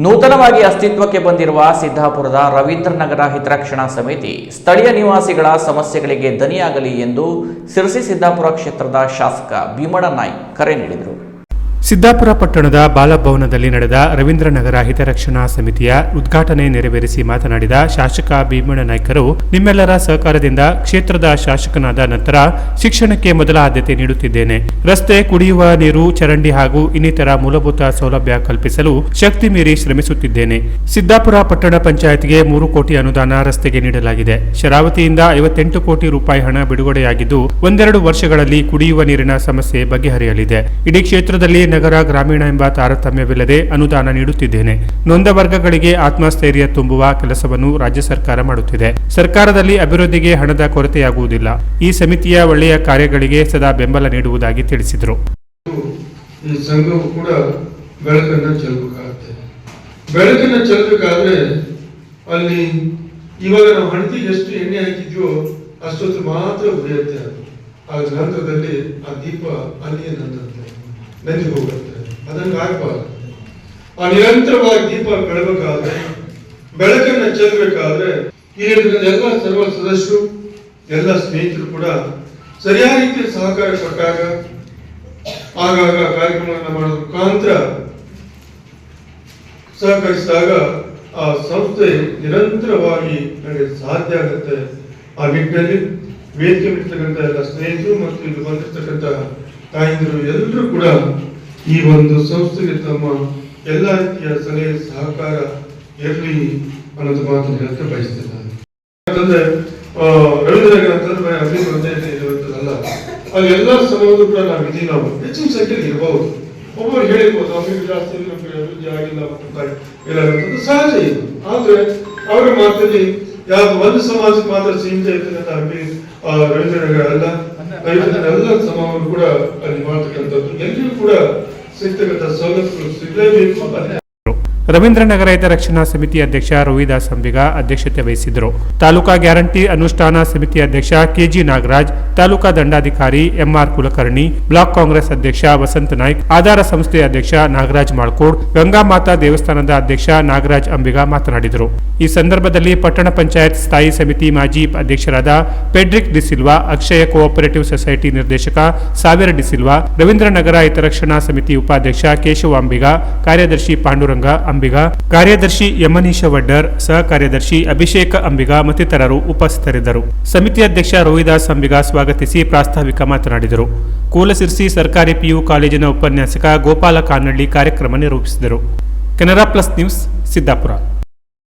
ನೂತನವಾಗಿ ಅಸ್ತಿತ್ವಕ್ಕೆ ಬಂದಿರುವ ಸಿದ್ದಾಪುರದ ರವೀಂದ್ರನಗರ ಹಿತರಕ್ಷಣಾ ಸಮಿತಿ ಸ್ಥಳೀಯ ನಿವಾಸಿಗಳ ಸಮಸ್ಯೆಗಳಿಗೆ ದನಿಯಾಗಲಿ ಎಂದು ಸಿರಸಿ ಸಿದ್ದಾಪುರ ಕ್ಷೇತ್ರದ ಶಾಸಕ ಭೀಮಣ್ಣ ನಾಯ್ಕ್ ಕರೆ ನೀಡಿದರು. ಸಿದ್ದಾಪುರ ಪಟ್ಟಣದ ಬಾಲಭವನದಲ್ಲಿ ನಡೆದ ರವೀಂದ್ರನಗರ ಹಿತರಕ್ಷಣಾ ಸಮಿತಿಯ ಉದ್ಘಾಟನೆ ನೆರವೇರಿಸಿ ಮಾತನಾಡಿದ ಶಾಸಕ ಭೀಮಣ್ಣ ನಾಯ್ಕರು, ನಿಮ್ಮೆಲ್ಲರ ಸಹಕಾರದಿಂದ ಕ್ಷೇತ್ರದ ಶಾಸಕನಾದ ನಂತರ ಶಿಕ್ಷಣಕ್ಕೆ ಮೊದಲ ಆದ್ಯತೆ ನೀಡುತ್ತಿದ್ದೇನೆ. ರಸ್ತೆ, ಕುಡಿಯುವ ನೀರು, ಚರಂಡಿ ಹಾಗೂ ಇನ್ನಿತರ ಮೂಲಭೂತ ಸೌಲಭ್ಯ ಕಲ್ಪಿಸಲು ಶಕ್ತಿ ಮೀರಿ ಶ್ರಮಿಸುತ್ತಿದ್ದೇನೆ. ಸಿದ್ದಾಪುರ ಪಟ್ಟಣ ಪಂಚಾಯತ್ಗೆ 3 ಕೋಟಿ ಅನುದಾನ ರಸ್ತೆಗೆ ನೀಡಲಾಗಿದೆ. ಶರಾವತಿಯಿಂದ 58 ಕೋಟಿ ರೂಪಾಯಿ ಹಣ ಬಿಡುಗಡೆಯಾಗಿದ್ದು, ಒಂದೆರಡು ವರ್ಷಗಳಲ್ಲಿ ಕುಡಿಯುವ ನೀರಿನ ಸಮಸ್ಯೆ ಬಗೆಹರಿಯಲಿದೆ. ಇಡೀ ಕ್ಷೇತ್ರದಲ್ಲಿ ನಗರ ಗ್ರಾಮೀಣ ಎಂಬ ತಾರತಮ್ಯವಿಲ್ಲದೆ ಅನುದಾನ ನೀಡುತ್ತಿದ್ದೇನೆ. ನೊಂದ ವರ್ಗಗಳಿಗೆ ಆತ್ಮಸ್ಥೈರ್ಯ ತುಂಬುವ ಕೆಲಸವನ್ನು ರಾಜ್ಯ ಸರ್ಕಾರ ಮಾಡುತ್ತಿದೆ. ಸರ್ಕಾರದಲ್ಲಿ ಅಭಿವೃದ್ಧಿಗೆ ಹಣದ ಕೊರತೆಯಾಗುವುದಿಲ್ಲ. ಈ ಸಮಿತಿಯ ಒಳ್ಳೆಯ ಕಾರ್ಯಗಳಿಗೆ ಸದಾ ಬೆಂಬಲ ನೀಡುವುದಾಗಿ ತಿಳಿಸಿದರು. ಈ ಸಂಘವು ಕೂಡ ಬೆಳಕನ್ನು ಚೆಲ್ಲಬೇಕಾಗುತ್ತೆ. ಬೆಳಕನ್ನು ಚೆಲ್ಲಬೇಕಾದ್ರೆ ಅಲ್ಲಿ ಇವಾಗ ನಾವು ಹಣತಿಗೆ ಎಷ್ಟು ಎಣ್ಣೆ ಹಾಕಿದ್ಯೋ ಅಷ್ಟೊತ್ತು ಮಾತ್ರ ಉಳಿಯುತ್ತೆ. ಅದು ಆಗ ನಂತರದಲ್ಲಿ ಆ ದೀಪ ಅಲ್ಲಿಯೇ ನಂದಿ ಹೋಗುತ್ತೆ. ಅದಂಗೆ ಆಗಬಾರ್ದು. ಆ ನಿರಂತರವಾಗಿ ದೀಪ ಬೆಳಬೇಕಾದ್ರೆ, ಬೆಳಕನ್ನು ಚೆಲ್ಲಬೇಕಾದ್ರೆ ಎಲ್ಲ ಸರ್ವ ಸದಸ್ಯರು, ಎಲ್ಲ ಸ್ನೇಹಿತರು ಕೂಡ ಸರಿಯಾದ ರೀತಿಯ ಸಹಕಾರ ಕೊಟ್ಟಾಗ, ಆಗಾಗ ಕಾರ್ಯಕ್ರಮವನ್ನು ಮಾಡೋದ್ರ ಮುಖಾಂತರ ಸಹಕರಿಸಿದಾಗ ಆ ಸಂಸ್ಥೆ ನಿರಂತರವಾಗಿ ನಡೆಯಲು ಸಾಧ್ಯ ಆಗುತ್ತೆ. ಆ ನಿಟ್ಟಿನಲ್ಲಿ ವೇದಿಕೆ ಬಿಡ್ತಕ್ಕಂಥ ಎಲ್ಲ ಸ್ನೇಹಿತರು ಮತ್ತು ಇಲ್ಲಿ ಬಂದಿರ್ತಕ್ಕಂಥ ತಾಯಂದಿರು ಎಲ್ಲರೂ ಕೂಡ ಈ ಒಂದು ಸಂಸ್ಥೆಗೆ ತಮ್ಮ ಎಲ್ಲ ರೀತಿಯ ಸಲಹೆ ಸಹಕಾರ ಇರಲಿ ಅನ್ನೋದು ಮಾತನ್ನು ಹೇಳಕ್ಕೆ ಬಯಸ್ತಿದ್ದಾರೆ. ಯಾಕಂದ್ರೆ ರವೀಂದ್ರನಗರ ಅಂತಂದ್ರೆ ಅಭಿವೃದ್ಧಿ ಇರುವಂತದಲ್ಲ, ಅಲ್ಲಿ ಎಲ್ಲ ಸಮಯದಲ್ಲೂ ಕೂಡ ನಾವು ಹೆಚ್ಚಿನ ಸಂಖ್ಯೆಯಲ್ಲಿ ಇರಬಹುದು. ಒಬ್ಬರು ಹೇಳಿರ್ಬೋದು ಅಭಿವೃದ್ಧಿ ಜಾಸ್ತಿ ಅಭಿವೃದ್ಧಿ ಆಗಿಲ್ಲ ಇಲ್ಲ ಸಹಜ ಇದು. ಆದ್ರೆ ಅವರ ಮಾತಲ್ಲಿ ಯಾವ್ದು ಒಂದು ಸಮಾಜಕ್ಕೆ ಮಾತ್ರ ಸೀಮಿತ ಇರ್ತಕ್ಕಂಥ ರವೀಂದ್ರನಗರ ಅಲ್ಲ, ಎಲ್ಲ ಸಮಾಜಗಳು ಕೂಡ ಅಲ್ಲಿ ಮಾಡ್ತಕ್ಕಂಥದ್ದು ಎಲ್ಲರಿಗೂ ಕೂಡ ಸಿಗ್ತಕ್ಕಂಥ ಸವಲತ್ತುಗಳು ಸಿಗಲೇಬೇಕು. ರವೀಂದ್ರನಗರ ಹಿತರಕ್ಷಣಾ ಸಮಿತಿ ಅಧ್ಯಕ್ಷ ರವಿದಾಸ್ ಅಂಬಿಗ ಅಧ್ಯಕ್ಷತೆ ವಹಿಸಿದ್ದರು. ತಾಲೂಕಾ ಗ್ಯಾರಂಟಿ ಅನುಷ್ಠಾನ ಸಮಿತಿ ಅಧ್ಯಕ್ಷ ಕೆಜಿ ನಾಗರಾಜ್, ತಾಲೂಕಾ ದಂಡಾಧಿಕಾರಿ ಎಂಆರ್ ಕುಲಕರ್ಣಿ, ಬ್ಲಾಕ್ ಕಾಂಗ್ರೆಸ್ ಅಧ್ಯಕ್ಷ ವಸಂತ ನಾಯ್ಕ್, ಆಧಾರ ಸಂಸ್ಥೆ ಅಧ್ಯಕ್ಷ ನಾಗರಾಜ್ ಮಾಳ್ಕೋಡ್, ಗಂಗಾ ಮಾತಾ ದೇವಸ್ಥಾನದ ಅಧ್ಯಕ್ಷ ನಾಗರಾಜ್ ಅಂಬಿಗ ಮಾತನಾಡಿದರು. ಈ ಸಂದರ್ಭದಲ್ಲಿ ಪಟ್ಟಣ ಪಂಚಾಯತ್ ಸ್ಥಾಯಿ ಸಮಿತಿ ಮಾಜಿ ಅಧ್ಯಕ್ಷರಾದ ಪೆಡ್ರಿಕ್ ಡಿಸಿಲ್ವಾ, ಅಕ್ಷಯ ಕೋಆಪರೇಟಿವ್ ಸೊಸೈಟಿ ನಿರ್ದೇಶಕ ಸಾವಿರ ಡಿಸಿಲ್ವಾ, ರವೀಂದ್ರನಗರ ಹಿತರಕ್ಷಣಾ ಸಮಿತಿ ಉಪಾಧ್ಯಕ್ಷ ಕೇಶವ ಅಂಬಿಗ, ಕಾರ್ಯದರ್ಶಿ ಪಾಂಡುರಂಗ ಅಂಬಿಗ, ಕಾರ್ಯದರ್ಶಿ ಯಮನೀಶ ವಡ್ಡರ್, ಸಹ ಕಾರ್ಯದರ್ಶಿ ಅಭಿಷೇಕ ಅಂಬಿಗ ಮತ್ತಿತರರು ಉಪಸ್ಥಿತರಿದ್ದರು. ಸಮಿತಿ ಅಧ್ಯಕ್ಷ ರವಿದಾಸ್ ಅಂಬಿಗ ಸ್ವಾಗತಿಸಿ ಪ್ರಾಸ್ತಾವಿಕ ಮಾತನಾಡಿದರು. ಕೂಲಸಿರ್ಸಿ ಸರ್ಕಾರಿ ಪಿಯು ಕಾಲೇಜಿನ ಉಪನ್ಯಾಸಕ ಗೋಪಾಲ ಕಾನಳ್ಳಿ ಕಾರ್ಯಕ್ರಮ ನಿರೂಪಿಸಿದರು. Canara plus news, Siddapura.